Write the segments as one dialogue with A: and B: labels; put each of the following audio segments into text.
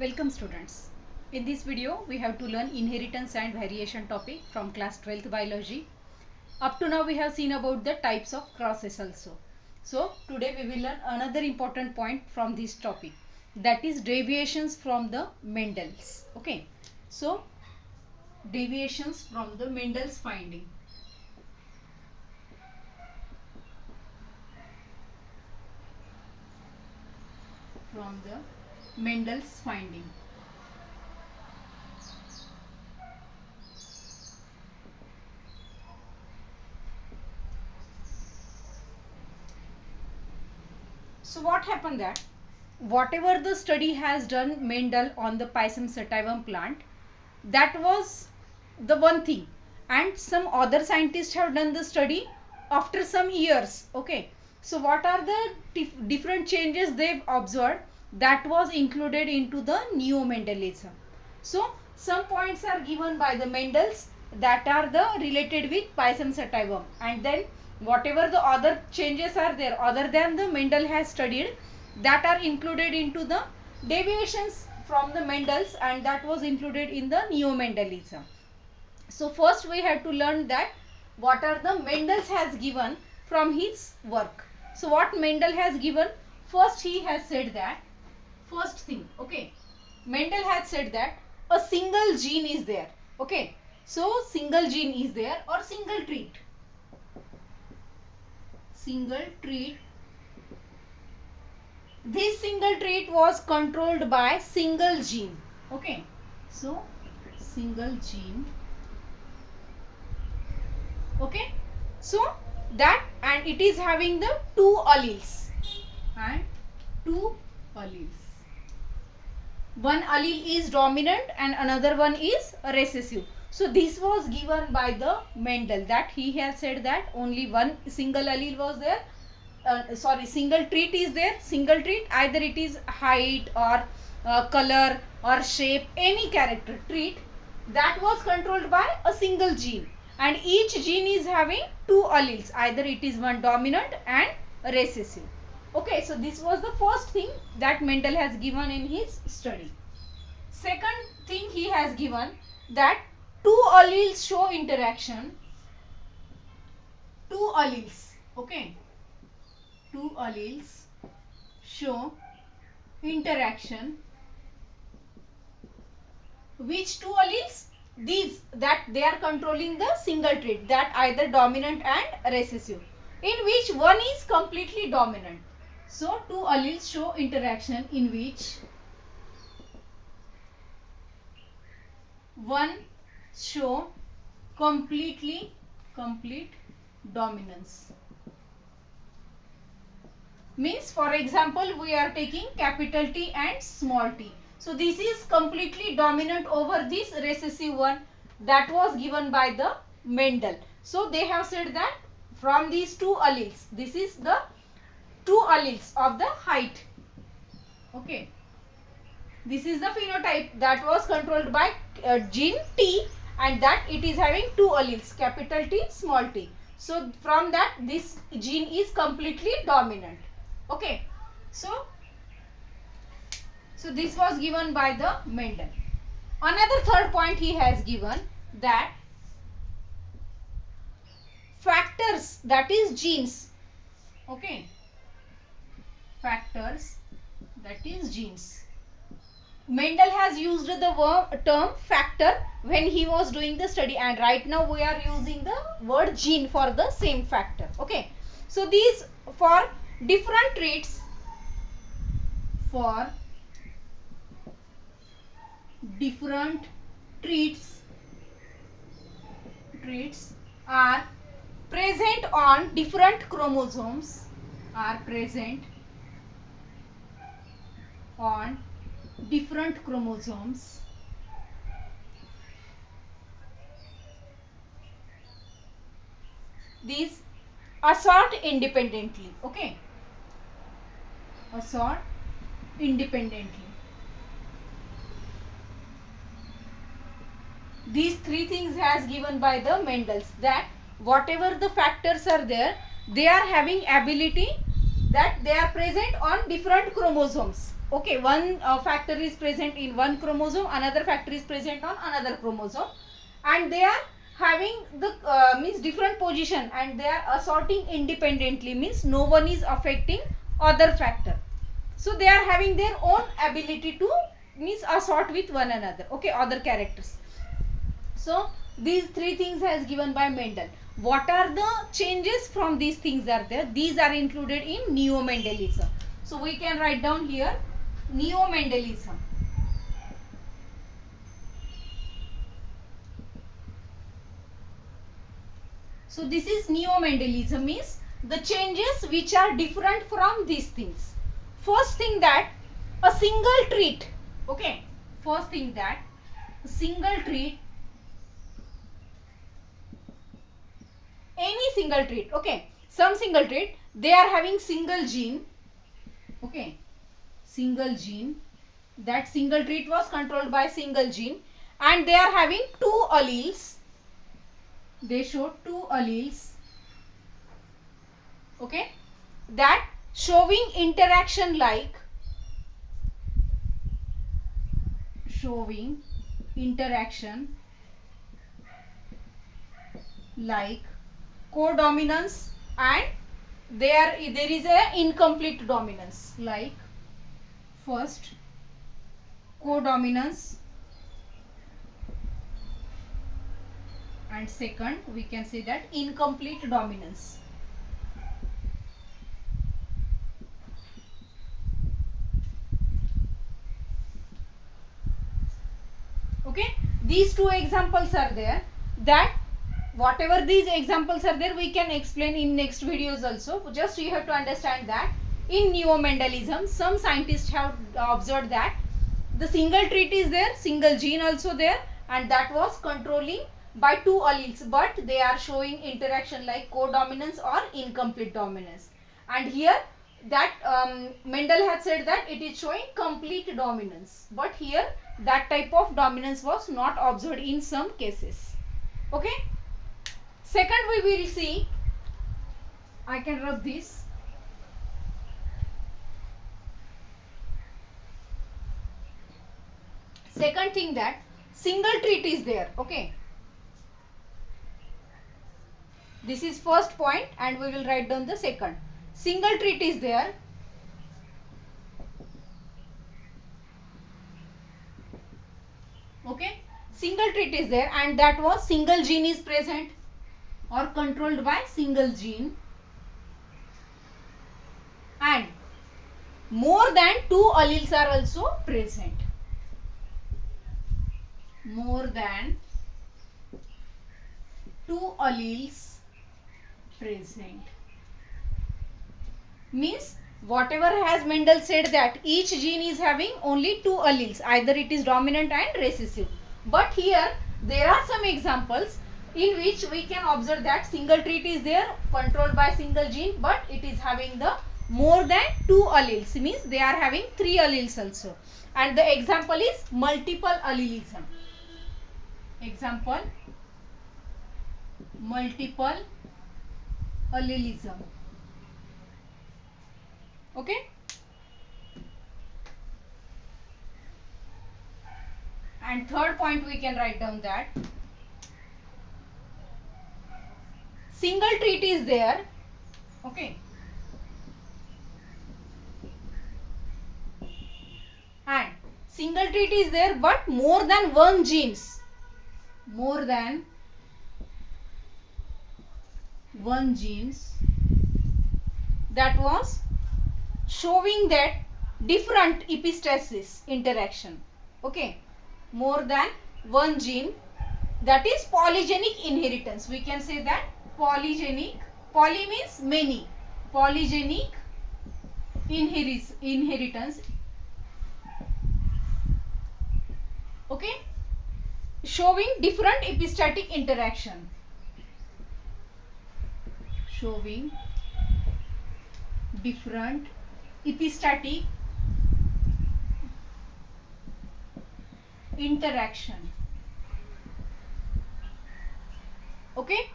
A: Welcome students. In this video we have to learn inheritance and variation topic from class 12th biology. Up to now we have seen about the types of crosses also. So today we will learn another important point from this topic, that is deviations from the Mendel's. Okay. So deviations from the Mendel's finding. From the Mendel's finding. So what happened that whatever the study has done Mendel on the Pisum sativum plant, that was the one thing, and some other scientists have done the study after some years. Okay, so what are the different changes they've observed that was included into the neo-Mendelism. So some points are given by the Mendels that are the related with Pisum sativum, and then whatever the other changes are there other than the Mendel has studied, that are included into the deviations from the Mendels, and that was included in the neo-Mendelism. So first we have to learn that what are the Mendel has given from his work. So what Mendel has given, first he has said that, first thing, okay, Mendel has said that a single gene is there. Okay, so single gene is there, or single trait. Single trait. This single trait was controlled by single gene. Okay, so single gene. Okay, so that, and it is having the two alleles and two alleles. One allele is dominant and another one is recessive. So this was given by the Mendel, that he has said that only one single allele was there. Single trait is there. Single trait, either it is height or color or shape, any character trait, that was controlled by a single gene, and each gene is having two alleles, either it is one dominant and recessive. Okay, so this was the first thing that Mendel has given in his study. Second thing he has given, that two alleles show interaction. Two alleles, okay, two alleles show interaction. Which two alleles? These, that they are controlling the single trait, that either dominant and recessive, in which one is completely dominant. So two alleles show interaction in which one show complete dominance. Means, for example, we are taking capital T and small t. So this is completely dominant over this recessive one, that was given by the Mendel. So they have said that from these two alleles, this is the two alleles of the height. Okay, this is the phenotype that was controlled by gene T, and that it is having two alleles, capital T, small t. So from that, this gene is completely dominant. Okay, so this was given by the Mendel. Another third point he has given, that factors, that is genes. Okay, factors, that is genes. Mendel has used the term factor when he was doing the study, and right now we are using the word gene for the same factor. Okay, so these, for different traits, for different traits are present on different chromosomes, are present on different chromosomes. These assort independently. Okay, assort independently. These three things has given by the Mendels, that whatever the factors are there, they are having ability, that they are present on different chromosomes. Okay, one factor is present in one chromosome, another factor is present on another chromosome, and they are having the means different position, and they are assorting independently, means no one is affecting other factor. So they are having their own ability to means assort with one another. Okay, other characters. So these three things has given by Mendel. What are the changes from these things are there? These are included in neo-Mendelism. So we can write down here neo-Mendelism. So this is neo-Mendelism, means the changes which are different from these things. First thing that a single trait. Okay. First thing that a single trait, any single trait. Okay. Some single trait, they are having single gene. Okay. Single gene. That single trait was controlled by single gene, and they are having two alleles. They show two alleles. Okay, that showing interaction like codominance, and there is a incomplete dominance, like first codominance and second we can say that incomplete dominance. Okay, these two examples are there. That whatever these examples are there, we can explain in next videos also. Just you have to understand that in neo-Mendelism, some scientists have observed that the single trait is there, single gene also there, and that was controlling by two alleles, but they are showing interaction like codominance or incomplete dominance. And here that Mendel had said that it is showing complete dominance, but here that type of dominance was not observed in some cases. Okay. Second, we will see, I can rub this. Second thing that single trait is there. Okay. This is first point, and we will write down the second. Single trait is there. Okay. Single trait is there, and that was single gene is present or controlled by single gene, and more than two alleles are also present. More than two alleles present means whatever has Mendel said that each gene is having only two alleles, either it is dominant and recessive. But here there are some examples in which we can observe that single trait is there controlled by single gene, but it is having the more than two alleles, means they are having three alleles also. And the example is multiple allelism. Example, multiple allelism. Okay. And third point we can write down that single trait is there. Okay. And single trait is there, but more than one genes. More than one genes, that was showing that different epistasis interaction. Okay. More than one gene, that is polygenic inheritance. We can say that polygenic, poly means many, polygenic inheritance. Okay, showing different epistatic interaction. Showing different epistatic interaction. Okay,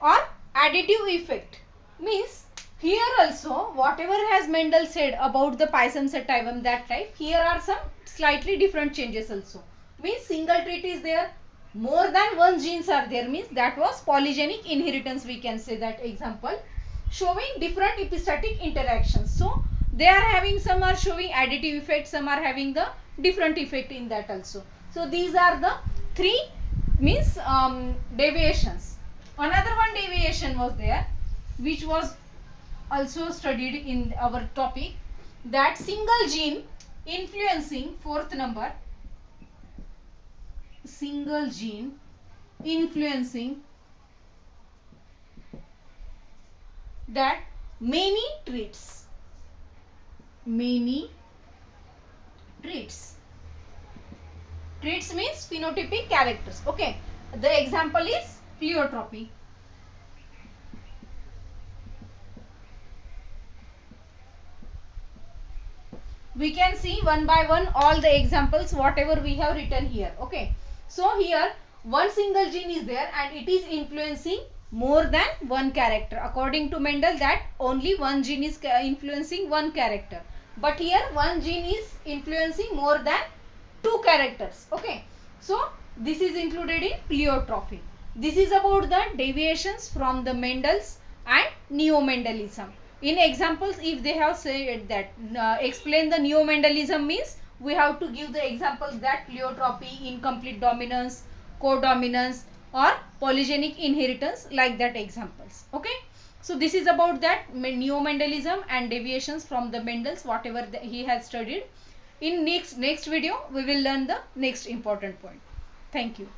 A: or additive effect means Here also, whatever has Mendel said about the Pisum sativum, that type, here are some slightly different changes also. Means single trait is there, more than one genes are there, means that was polygenic inheritance, we can say that example, showing different epistatic interactions. So they are having, some are showing additive effect, some are having the different effect in that also. So these are the three means deviations. Another one deviation was there, which was also studied in our topic, that single gene influencing, fourth number, single gene influencing that many traits, many traits, traits means phenotypic characters. Okay, the example is pleiotropy. We can see one by one all the examples whatever we have written here. Okay, so here one single gene is there and it is influencing more than one character. According to Mendel, that only one gene is influencing one character, but here one gene is influencing more than two characters. Okay, so this is included in pleiotropy. This is about the deviations from the Mendel's and neo-Mendelism. In examples, if they have said that explain the neo-Mendelism, means we have to give the examples that pleiotropy, incomplete dominance, codominance, or polygenic inheritance, like that examples. Okay, so this is about that neo-Mendelism and deviations from the Mendel's, whatever he has studied. In next video we will learn the next important point. Thank you.